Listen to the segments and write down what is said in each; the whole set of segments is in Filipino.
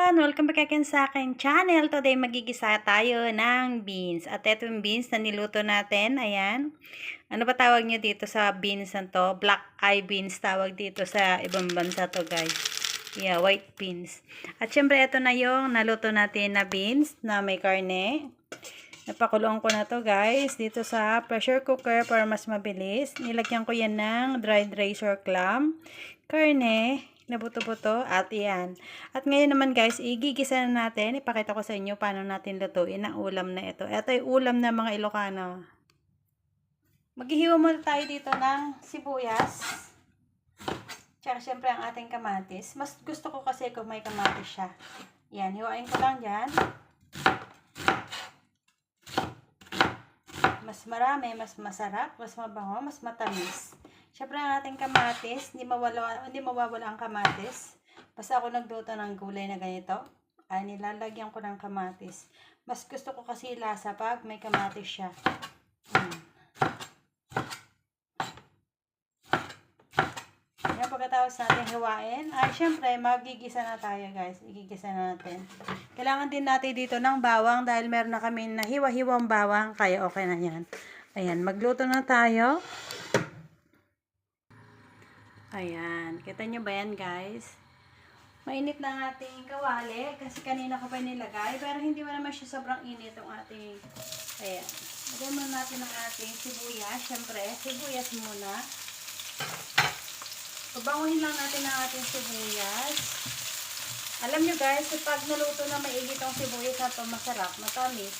everyone! Welcome back again sa aking channel. Today magigisa tayo ng beans. At ito yung beans na niluto natin. Ayan. Ano ba tawag nyo dito sa beans na to? Black eye beans tawag dito sa ibang bansa to, guys. Yeah, white beans. At syempre ito na yung naluto natin na beans na may karne. Napakulong ko na to, guys, dito sa pressure cooker para mas mabilis. Nilagyan ko yan ng dried rice or clam, karne na buto-buto, at yan. At ngayon naman, guys, igigisa na natin. Ipakita ko sa inyo paano natin lutuin ang ulam na ito. Ito ay ulam na mga Ilocano. Maghihiwa muna tayo dito ng sibuyas. Tsaka syempre ang ating kamatis. Mas gusto ko kasi kung may kamatis siya. Yan, hiwain ko lang dyan. Mas marami, mas masarap, mas mabango, mas matamis. Syempre ang ating kamatis, hindi mawawala ang kamatis. Basta ako nagluto ng gulay na ganito, ay nilalagyan ko ng kamatis. Mas gusto ko kasi lasa pag may kamatis siya. Yan, pagkatapos natin hiwain, ay syempre magigisa na tayo, guys. Igigisa na natin. Kailangan din natin dito ng bawang dahil meron na kami na hiwa-hiwang bawang, kaya okay na yan. Ayan, magluto na tayo. Ayan, kita nyo ba yan, guys? Mainit na ang ating kawali kasi kanina ko pa nilagay, pero hindi mo naman siya sobrang init ang ating, ayan. Lagyan muna natin ang ating sibuyas. Syempre, sibuyas muna. Pabanguhin lang natin ang ating sibuyas. Alam nyo, guys, pag naluto na maigit ang sibuyas na ito, masarap, matamis.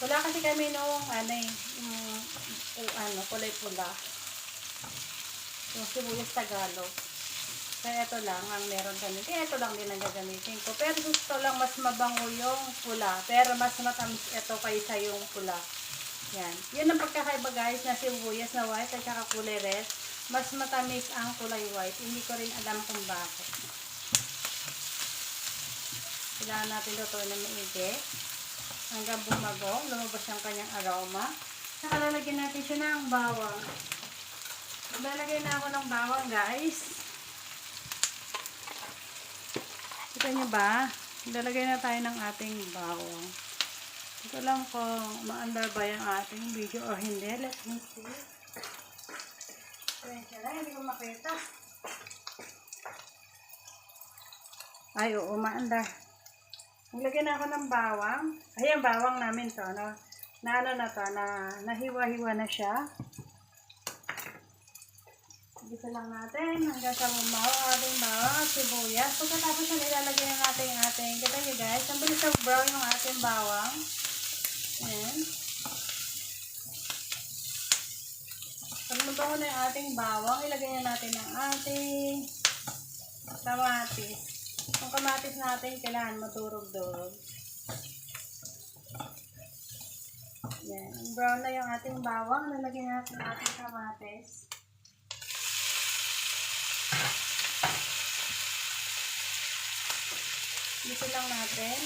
Wala kasi kami noong, kulay pula. Yung sibuyas Tagalog. Kaya ito lang ang meron kami. Kaya ito lang din ang gagamitin ko. Pero gusto lang mas mabango yung pula. Pero mas matamis ito kaysa yung pula. Yan. Yan ang pagkakaiba, guys, na sibuyas na white at saka kulay red. Mas matamis ang kulay white. Hindi ko rin alam kung bakit. Kailangan natin lutuin na maigi. Hanggang bumagong. Lumabas ang kanyang aroma. Saka lalagyan natin siya ng bawang. Lalagay na ako ng bawang, guys. Kita nyo ba? Lalagay na tayo ng ating bawang. Ito lang kung maandar ba yung ating video or hindi. Let me see. Hindi ko makita. Ay, oo, maandar. Naglagay na ako ng bawang. Ayan, bawang namin to. Nahiwa-hiwa na siya. Gisa lang natin hanggang sa bumaw ang ating bawang at sibuyas. Pagkatapos na ilalagay ang ating kita nyo, guys, ang bilis na brown yung ating bawang. Ayan. Pag mabango na yung ating bawang, ilagay na natin ang ating kamatis. Yung kamatis natin, kailangan madurog-durog. Ayan. Brown na yung ating bawang, nalagyan natin ang ating kamatis. Dito lang natin.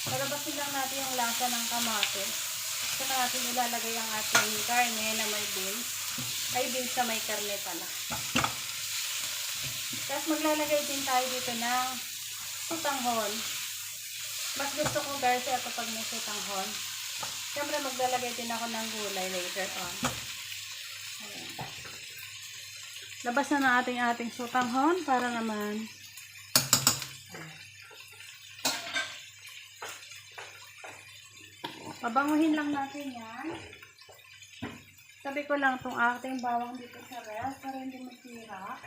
Palabasin lang natin yung lasa ng kamatis. Saka natin ilalagay ang ating karne na may beans. Ay, beans na may karne pala. Tapos maglalagay din tayo dito ng sutanghon. Mas gusto ko, guys, ito pag may sutanghon. Siyempre maglalagay din ako ng gulay later on. Ayan. Labas na ating sutanghon para naman pabanguhin lang natin yan. Sabi ko lang itong ating bawang dito sa ref para hindi masira.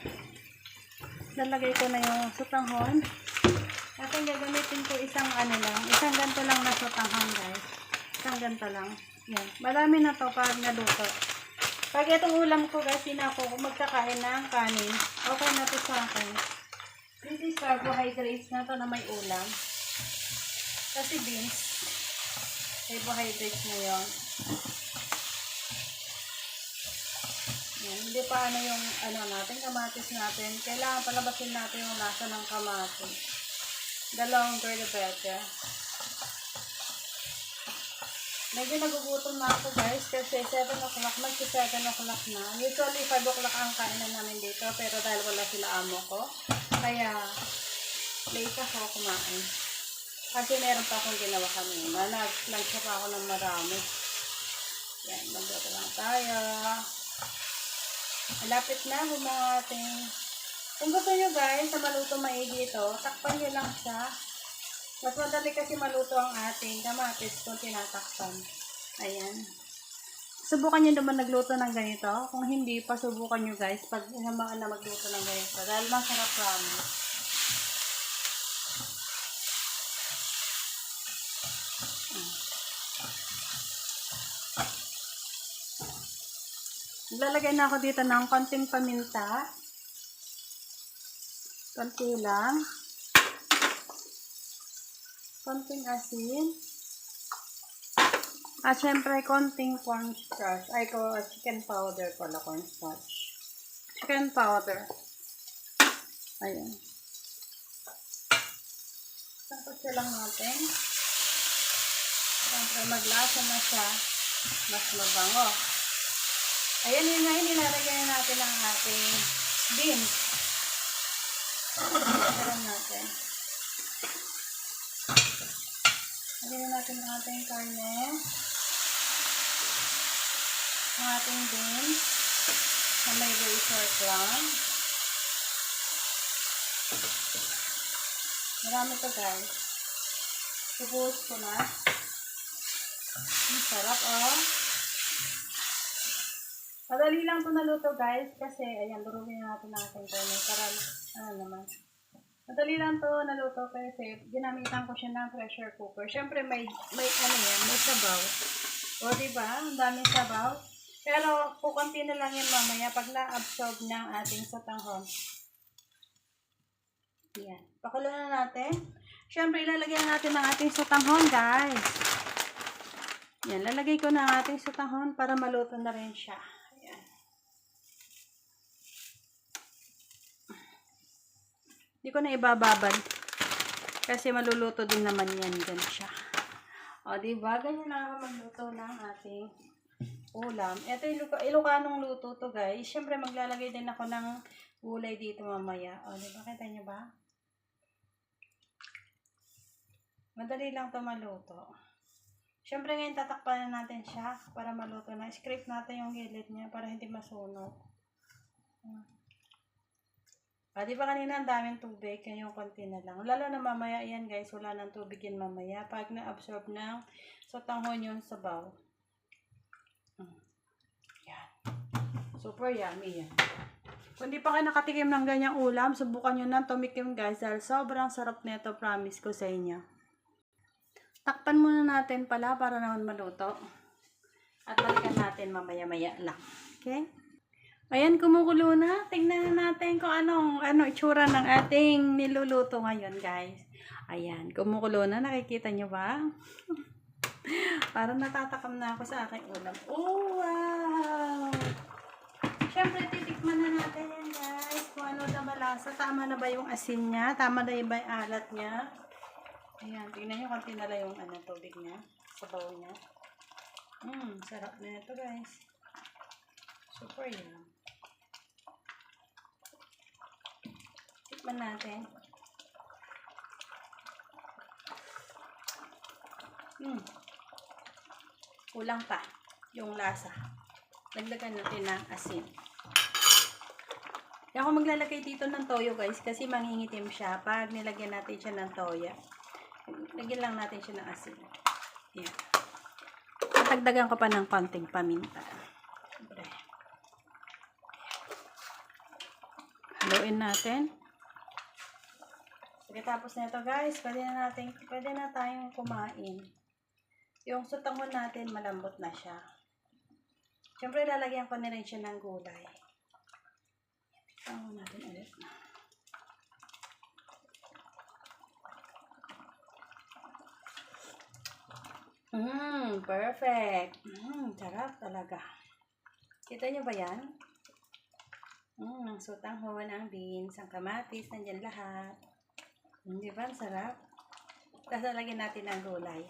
Lalagay ko na yung sutanghon. At ang gagamitin ko isang ganito lang na sutanghon, guys. Isang ganito lang. Yan. Marami na to pag naluto. Pag itong ulam ko, guys, hindi na ako magkakain ng kanin. Okay na to sa akin. This is carbohydrates na to na may ulam. Kasi beans, carbohydrates na yun. Yan. Hindi pa yung natin, kamatis natin. Kailangan palabasin natin yung lasa ng kamatis. The longer the better. Medyo nagugutom na ako guys kasi 7 o'clock, magsi 7 o'clock na. Usually 5 o'clock ang kainan namin dito pero dahil wala sila amo ko, kaya late ako kumain. Kasi meron pa akong ginawa kanina. Nag-lunch pa ako ng marami. Yan, magluto lang tayo. Malapit na bumating. Kung gusto nyo guys, sa maluto maigi ito, takpan nyo lang siya. Mas madali kasi maluto ang ating kamatis kung tinatakpan. Ayan. Subukan nyo naman nagluto ng ganito. Kung hindi pa, subukan nyo guys pag inamaan na magluto ng ganito. Dahil masarap promise. Lalagay na ako dito ng konting paminta. Konti lang. Konting asin. At syempre, konting cornstarch. Ay, chicken powder pala, cornstarch. Chicken powder. Ayan. Tapos lang natin. Syempre, maglasa na siya. Mas mabango. Ayan, yun ngayon, nilalagay natin ang ating beans. Ayan natin. Lagyan natin ang ating karne. Ang ating beans. Na may very short lang. Marami to guys. Subuhos ko na. Ang sarap oh. Madali lang ito naluto guys. Kasi ayan, durugin natin ang ating karne. Para ano naman. Madali lang to naluto kasi ginamitan ko siya ng pressure cooker. Siyempre may ano yan, may sabaw. O diba? Ang daming sabaw. Pero kukunti na lang yan mamaya pag na-absorb ng ating sotanghon. Yan. Pakulo na natin. Siyempre ilalagay natin ang ating sotanghon guys. Yan. Lalagay ko na ang ating sotanghon para maluto na rin siya. Hindi ko na ibababad. Kasi maluluto din naman yan. Gan siya. O, diba? Ganyan na ako magluto ng ating ulam. Ito yung Ilocanong luto to guys. Siyempre maglalagay din ako ng gulay dito mamaya. O, diba? Kita nyo ba? Madali lang to maluto. Siyempre ngayon tatakpan na natin siya para maluto na. Scrape natin yung gilid niya para hindi masunog. Di ba kanina ang daming tubig, kaya yung konti na lang. Lalo na mamaya yan guys, wala nang tubig yan mamaya. Pag na-absorb ng sotanghon yung sabaw. Yan. Super yummy yan. Kung di pa kayo nakatikim ng ganyang ulam, subukan nyo na tumikim guys. Dahil sobrang sarap nito, promise ko sa inyo. Takpan muna natin pala para naman maluto. At balikan natin mamaya-maya lang. Okay? Ayan, kumukulo na. Tingnan na natin kung ano itsura ng ating niluluto ngayon, guys. Ayan, kumukulo na. Nakikita nyo ba? Parang natatakam na ako sa aking ulam. Oh, wow! Siyempre, titikman na natin yan, guys. Kung ano na malasa. Tama na ba yung asin niya? Tama na ba yung alat niya? Ayan, tingnan nyo kung tinala yung tubig niya. Sabaw niya. Sarap na ito, guys. Super yun. Tikman natin. Kulang pa yung lasa. Dagdagan natin ng asin. Kaya ako maglalagay dito ng toyo guys kasi mangingitim siya pag nilagyan natin siya ng toyo. Lagyan lang natin siya ng asin. Ayan. Dagdagan ko pa ng konting paminta. Haluin natin. Pagkatapos nito guys, pwede na tayong kumain. Yung sotanghon natin malambot na siya. Siyempre lalagyan ko na rin siya ng gulay. Sotanghon natin ulit. Perfect. Sarap talaga. Kita nyo ba yan? Ang sotanghon, ang beans, ang kamatis, nandyan lahat. Di ba? Sarap. Tapos lagyan natin ang gulay.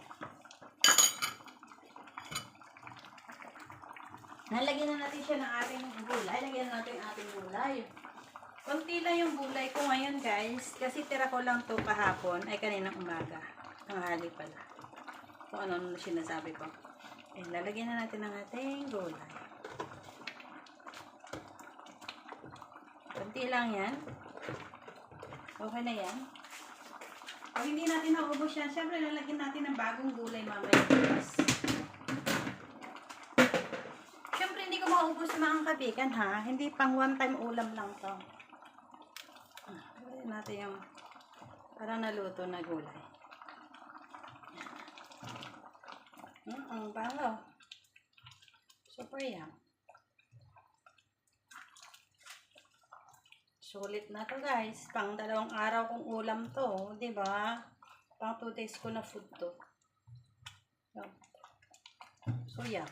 Nalagyan na natin siya ng ating gulay. Lagyan na natin ating gulay. Konti lang yung gulay ko ngayon, guys. Kasi tira ko lang to kahapon. Ay, kaninang umaga. Tanghali pala. Kung ano sinasabi ko. Eh, lalagyan na natin ng ating gulay. Konti lang yan. Okay na yan. Pag hindi natin naubos yan, syempre lalagyan natin ng bagong gulay mamaya. Syempre hindi ko maubos mga kabigan ha. Hindi pang one time ulam lang to. Lalagyan natin yung parang naluto na gulay. Ang bango. Super yum. Sulit na to guys. Pang 2 araw kong ulam to. Diba? Pang 2 days ko na food to. So yeah.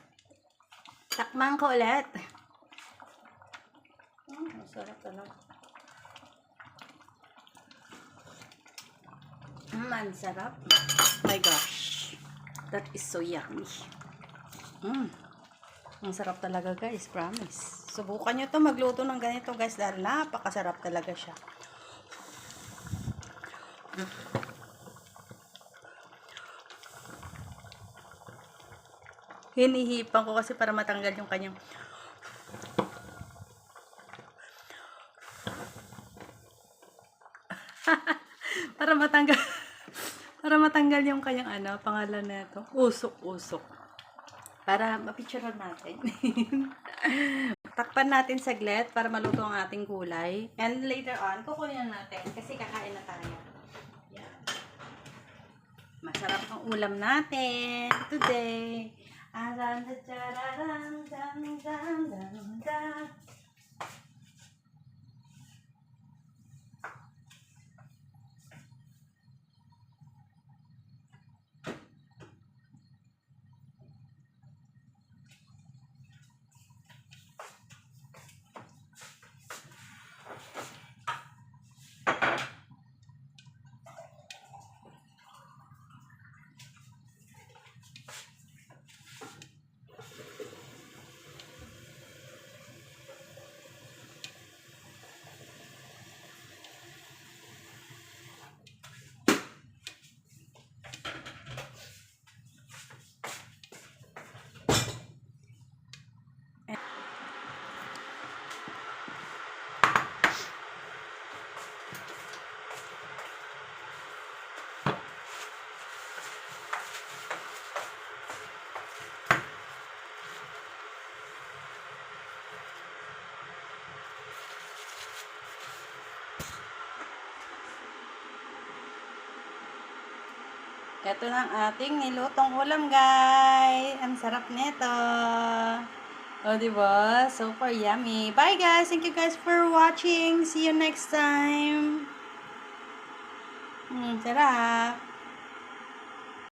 Takman ko ulit. Masarap talaga. Ang sarap. My gosh. That is so yummy. Ang sarap talaga guys. Promise. Subukan nyo to magluto ng ganito guys. Dahil napakasarap talaga siya. Hinihipan ko kasi para matanggal yung kanyang para matanggal yung kanyang pangalan nito. Usok-usok. Para mapicturean natin. Takpan natin saglit para maluto ang ating gulay. And later on, kukunin natin kasi kakain na tayo. Yan. Masarap ang ulam natin today. Ito na ang ating nilutong ulam, guys. Ang sarap nito. O, diba? Super yummy. Bye, guys. Thank you guys for watching. See you next time. Sarap.